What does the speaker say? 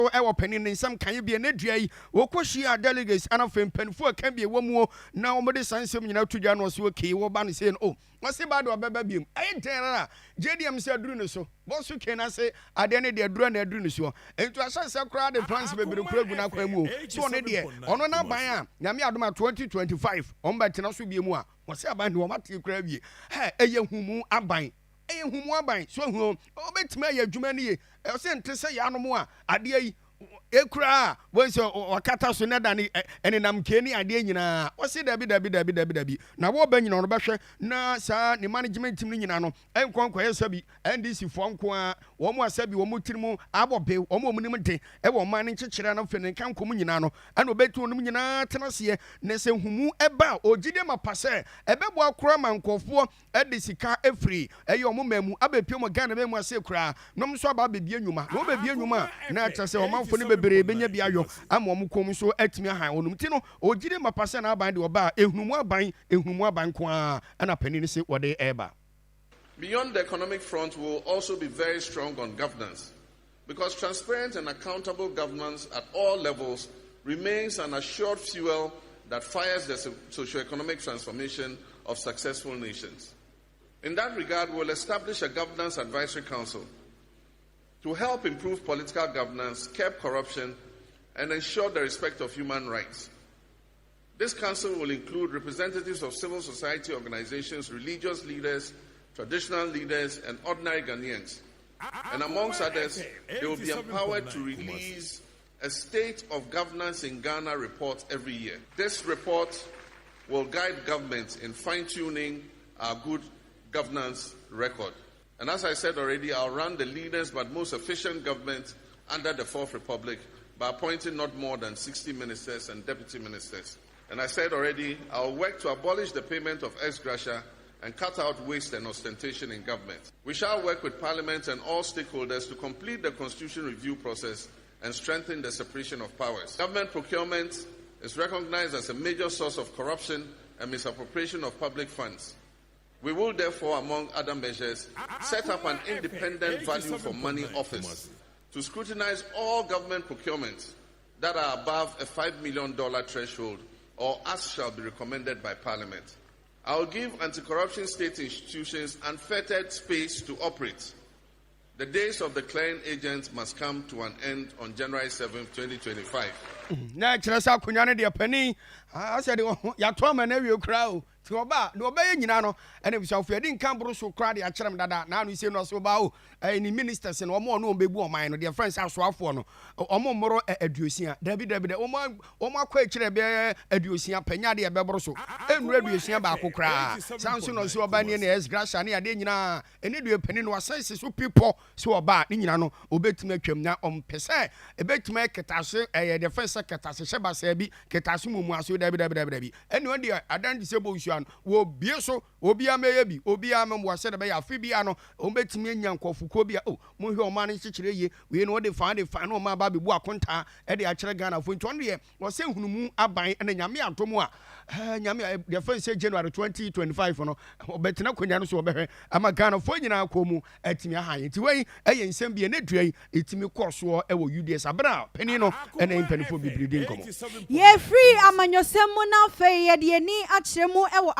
so ewo panin nsam kan bia na dua yi wokohia delegates anafem panfo kan bia wamu na omode sansem nyina tudwa no so okay wo ba no say no wasi ba do baba biem ayentera JDM se aduru ne so bosu kena se ade ne de aduru na aduru ne so entu asase kra de plans bebere kra gu na kwa mu so ne de ono na ban a nyame adoma 2025 omba tena so biem a wasi aban de o mate kra bie eye humu aban humu aban so hu obetima ya adwuma ne ye e se ente se ya no mu a ade yi ekura wonso wakata so na dani enenam keni ade nyina wose dabi na wo ba nyina no behwe na sa ne management team nyina no enkonko yesabi NDC fo nko a wo mu asabi wo mu tirimu abobe wo mu nim de e wo man nkyekere na fene kan kom nyina no ana obetu onum nyina tenase ne se humu eba ogide mapase ebebo akura mankofo ede sika efri eye wo mamu abepiem Ghana mamu ase kura nom so aba bebie nwuma no bebie nwuma na tase wo fo ne bebere benya bia yo ama omu kom so atimi han onum ti no ogire mapase na aban de oba ehunumu aban ko a ana panini se wode eba. Beyond the economic front, we will also be very strong on governance, because transparent and accountable governance at all levels remains an assured fuel that fires the socio-economic transformation of successful nations. In that regard, we will establish a governance advisory council to help improve political governance, curb corruption, and ensure the respect of human rights. This council will include representatives of civil society organizations, religious leaders, traditional leaders, and ordinary Ghanaians. And amongst others, they will be empowered to release a State of Governance in Ghana report every year. This report will guide governments in fine-tuning our good governance record. And as I said already, I'll run the leaders but most efficient government under the Fourth Republic by appointing not more than 60 ministers and deputy ministers. And I said already, I'll work to abolish the payment of ex gratia and cut out waste and ostentation in government. We shall work with Parliament and all stakeholders to complete the constitution review process and strengthen the separation of powers. Government procurement is recognized as a major source of corruption and misappropriation of public funds. We will therefore, among other measures, set up an independent value for money office to scrutinize all government procurements that are above a $5 million threshold or as shall be recommended by Parliament. I will give anti-corruption state institutions unfettered space to operate. The days of the clearing agents must come to an end on January 7, 2025. Na chirasa kunyane de pani ase de ya to ma na wi okra o ti oba no oba nyina no ene bisafo edi nkan bro so kra de a kyerem dada na anu ise no so ba o ni ministers no omo no bebu oman no de friends asoafo no omo moro aduosia dabi de omo akwa kyere be aduosia panya de be bro so enu aduosia ba akokra sanso no so oba ne na esgrasha ne ade nyina ene de pani no asense so people so oba ne nyina no obetuma atwam na ompese ebetuma ketase de friends ketase sheba sabi ketase mumu aso dabi enu de adan disable usuan wo bie so obi ameye bi obi amem wase de be ya fi bia no obetumi anya nkofuko bia mo hwe o ma ne kyekere ye we no de fa no ma ba bebu akonta e de a kyere Ghana fo nto no ye wose hunumu aban na nyame atomo a nyame the first January 2025 no obetena konya no so obehwe ama Ghana fo nyina akomu atimi ahan ti wei eye nsem bia na duai etimi koso e wo UDS abra pani no ena impanifo bibridi nkomo ye free amanyosem na fe ye de ni akyeremu e wo